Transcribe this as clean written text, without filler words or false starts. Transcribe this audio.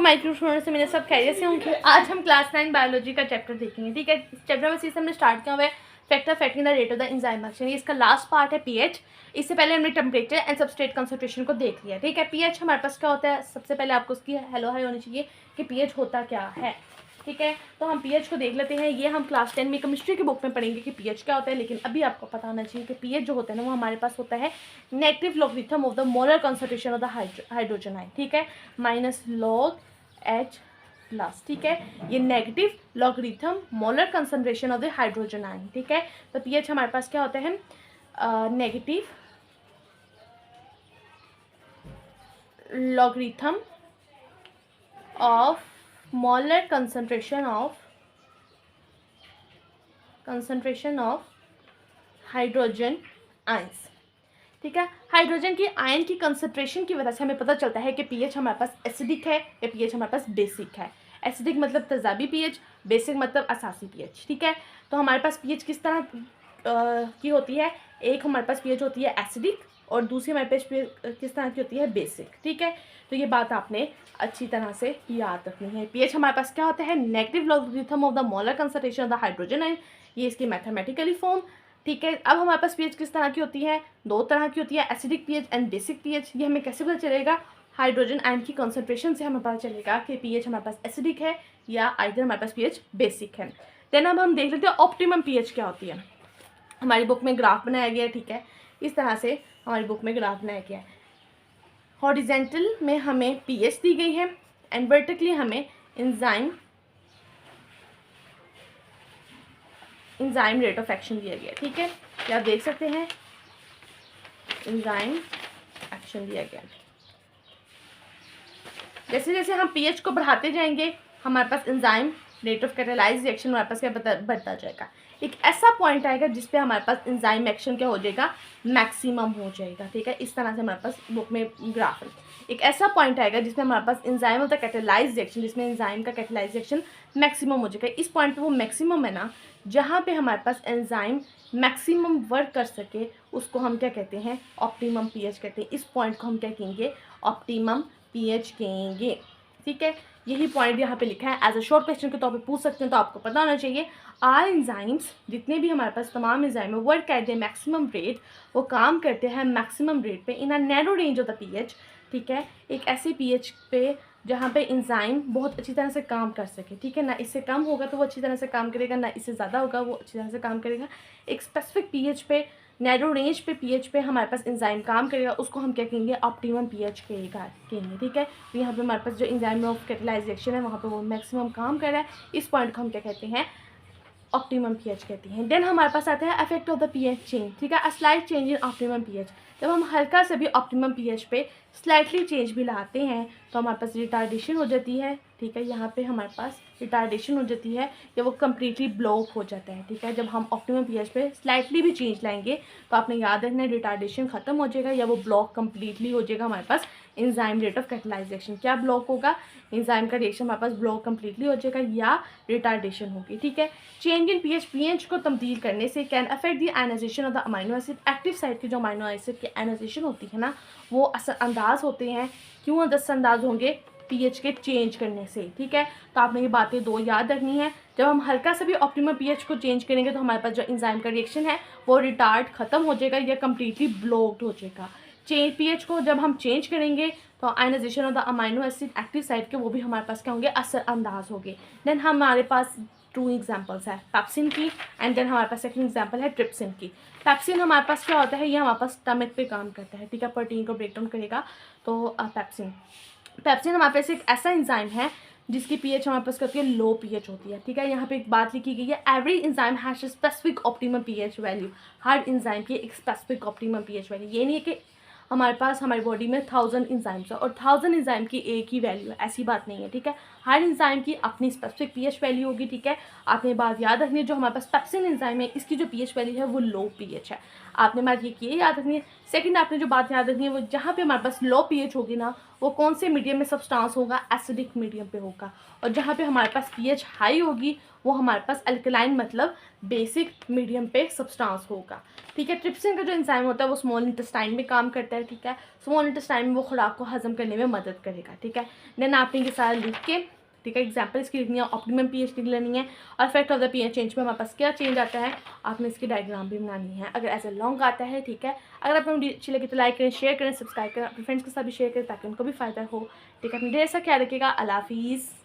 My true students से मेरे सब खैरियत से होंगे। आज हम क्लास 9 बायोलॉजी का चैप्टर देखेंगे। ठीक है, इस चैप्टर में सीरीज हमने स्टार्ट किया हुआ है factor affecting the rate of the enzyme action. इसका लास्ट पार्ट है पीएच। इससे पहले हमने टेम्परेचर एंड सबस्ट्रेट कंसंट्रेशन को देख लिया। ठीक है, पीएच हमारे पास क्या होता है, सबसे पहले आपको उसकी हेलो हाई होनी चाहिए कि पीएच होता क्या है। ठीक है, तो हम पीएच को देख लेते हैं। ये हम क्लास 10 में केमिस्ट्री की बुक में पढ़ेंगे कि पीएच क्या होता है, लेकिन अभी आपको पता होना चाहिए कि पीएच जो होता है ना वो हमारे पास होता है negative logarithm of the molar concentration of the hydrogen ion. ठीक है, माइनस लॉग H प्लस। ठीक है, ये negative logarithm molar concentration of the hydrogen ion. ठीक है, तो पीएच हमारे पास क्या होता है, negative logarithm of molar concentration of hydrogen ions. ठीक है, हाइड्रोजन की आयन की कंसंट्रेशन की वजह से हमें पता चलता है कि पीएच हमारे पास एसिडिक है या पीएच हमारे पास बेसिक है। एसिडिक मतलब तेजाबी पीएच, बेसिक मतलब असासी पीएच। ठीक है, तो हमारे पास पीएच किस तरह की होती है, एक हमारे पास पीएच होती है एसिडिक और दूसरी हमारे पास किस तरह की होती है, बेसिक। ठीक है, तो ये बात आपने अच्छी तरह से याद रखनी है। पीएच हमारे पास क्या होता है, negative logarithm of the molar concentration of the hydrogen ion, ये इसकी मैथमेटिकली फॉर्म। ठीक है, अब हमारे पास पीएच किस तरह की होती है, दो तरह की होती है, acidic pH and basic pH. ये हमें कैसे पता चलेगा, हाइड्रोजन आयन की कंसंट्रेशन से हमें पता चलेगा कि पीएच हमारे पास एसिडिक है या आइदर हमारे पास पीएच बेसिक है। देन अब हम देख लेते हैं ऑप्टिमम पीएच क्या होती है। हमारी बुक में ग्राफ बनाया गया है। ठीक है, इस तरह से हमारी बुक में ग्राफ बनाया गया है। हॉरिजेंटल में हमें पीएच दी गई है एंड वर्टिकली हमें एंजाइम रेट ऑफ एक्शन दिया गया है। ठीक है, ये आप देख सकते हैं, एंजाइम एक्शन दिया गया है। जैसे जैसे हम पीएच को बढ़ाते जाएंगे हमारे पास enzyme rate of catalyse reaction हमारे पास क्या बढ़ता जाएगा। एक ऐसा पॉइंट आएगा जिस पे हमारे पास एंजाइम एक्शन क्या हो जाएगा, मैक्सिमम हो जाएगा। ठीक है, इस तरह से हमारे पास बुक में ग्राफ है। एक ऐसा पॉइंट आएगा जिसमें हमारे पास enzyme of the catalyse reaction, जिसमें एंजाइम का कैटालाइज रिएक्शन मैक्सिमम हो जाएगा। इस पॉइंट पे वो मैक्सिमम है ना, जहाँ पे हमारे पास एंजाइम मैक्सिमम वर्क कर सके, उसको हम क्या कहते हैं, ऑप्टिमम पीएच कहते हैं। इस पॉइंट को हम क्या कहेंगे, ऑप्टिमम पीएच कहेंगे। ठीक है, यही पॉइंट यहाँ पे लिखा है। एज अ शॉर्ट क्वेश्चन के तौर पे पूछ सकते हैं, तो आपको पता होना चाहिए आर एंजाइम्स, जितने भी हमारे पास तमाम एंजाइम है, वर्क करते हैं मैक्सिमम रेट, वो काम करते हैं मैक्सिमम रेट पे in a narrow range of the pH. ठीक है, एक ऐसे पीएच पे जहाँ पे एंजाइम बहुत अच्छी तरह से काम कर सके। ठीक है, ना इससे कम होगा तो वो अच्छी तरह से काम करेगा, ना इससे ज़्यादा होगा वो अच्छी तरह से काम करेगा। एक स्पेसिफिक पीएच पे, नैरो रेंज पे पीएच पे हमारे पास एंजाइम काम करेगा, उसको हम क्या कहेंगे, ऑप्टिमम पीएच कहेंगे। ठीक है, तो यहाँ पे हमारे पास जो एंजाइम ऑफ कैटालाइज रिएक्शन है वहाँ पे वो मैक्सिमम काम कर रहा है, इस पॉइंट को हम क्या कहते हैं, ऑप्टिमम पीएच कहते हैं। देन हमारे पास आता है effect of the pH change. ठीक है, a slight change in optimum pH. जब हम हल्का से भी ऑप्टिमम पीएच पे स्लाइटली चेंज भी लाते हैं तो हमारे पास रिटार्डेशन हो जाती है। ठीक है, यहाँ पे हमारे पास रिटार्डेशन हो जाती है या वो कम्प्लीटली ब्लॉक हो जाता है। ठीक है, जब हम ऑप्टिमम पीएच पे स्लाइटली भी चेंज लाएंगे तो आपने याद रखना है, रिटार्डेशन खत्म हो जाएगा या वो ब्लॉक कम्प्लीटली हो जाएगा हमारे पास एंजाइम रेट ऑफ कैटालाइजेशन। क्या ब्लॉक होगा, एंजाइम का रिएक्शन हमारे पास ब्लॉक कम्प्लीटली हो जाएगा या रिटार्डेशन होगी। ठीक है, चेंज इन पीएच को तब्दील करने से can affect the ionization of the amino acid. Active site की जो अमीनो एसिड की आयनाइजेशन होती है ना, वो असरअंदाज होते हैं। क्यों असरअंदाज होंगे, पीएच के चेंज करने से। ठीक है, तो आपने ये बातें दो याद रखनी है। जब हम हल्का सा भी ऑप्टिमम पीएच को चेंज करेंगे तो हमारे पास जो एंजाइम का रिएक्शन है वो रिटार्ड खत्म हो जाएगा या कम्प्लीटली ब्लॉक्ड हो जाएगा। पीएच को जब हम चेंज करेंगे तो ionization of the amino acid active site के वो भी हमारे पास क्या होंगे, असरअंदाज होंगे। देन हमारे पास 2 एग्जाम्पल्स है, पेप्सिन की एंड देन हमारे पास सेकंड एग्जाम्पल है ट्रिप्सिन की। पेप्सिन हमारे पास क्या होता है, ये हमारे पास स्टमक पे काम करता है। ठीक है, प्रोटीन को ब्रेक डाउन करेगा। तो पेप्सिन हमारे पास एक ऐसा एंजाइम है जिसकी पीएच हमारे पास होती है लो पीएच होती है। ठीक है, यहाँ पे एक बात लिखी गई है, every enzyme has a specific optimum pH value. Her enzyme की एक स्पेसिफिक ऑप्टिमम पीएच वैल्यू। ये नहीं है कि हमारे पास हमारी बॉडी में 1000 एंजाइम्स है और 1000 एंजाइम की एक ही वैल्यू है, ऐसी बात नहीं है। ठीक है, हर एंजाइम की अपनी स्पेसिफिक पीएच वैल्यू होगी। ठीक है, आपने बात याद रखनी है, जो हमारे पास पेप्सिन एंजाइम है इसकी जो पीएच वैल्यू है वो लो पीएच है। आपने हमारी ये याद रखनी है। सेकंड आपने जो बात याद रखनी है वो जहाँ पे हमारे पास लो पीएच होगी ना, वो कौन से मीडियम में सब्सटेंस होगा, एसिडिक मीडियम पे होगा। और जहाँ पे हमारे पास पीएच हाई होगी वो हमारे पास अल्कलाइन मतलब बेसिक मीडियम पे सब्सटेंस होगा। ठीक है। ट्रिप्सिन का जो एंजाइम होता है वो स्मॉल इंटेस्टाइन में काम करता है। ठीक है। स्मॉल इंटेस्टाइन में वो खुराक को हजम करने में मदद करेगा। ठीक है। देन आपने ये सारा लिख के, ठीक है, एग्जाम्पल इसकी लिखनी है, ऑप्टिमम पीएच लिख लेनी है, और effect of the pH change में हमारे पास क्या चेंज आता है आपने इसकी डायग्राम भी बनानी है अगर एज ए लॉन्ग आता है। ठीक है। अगर आपको वीडियो अच्छी लगी तो लाइक करें, शेयर करें, सब्सक्राइब करें, अपने फ्रेंड्स के साथ भी शेयर करें ताकि उनको भी फ़ायदा हो। ठीक है। अपने ढेर सा ख्याल रखिएगा। अल्लाह हाफिज़।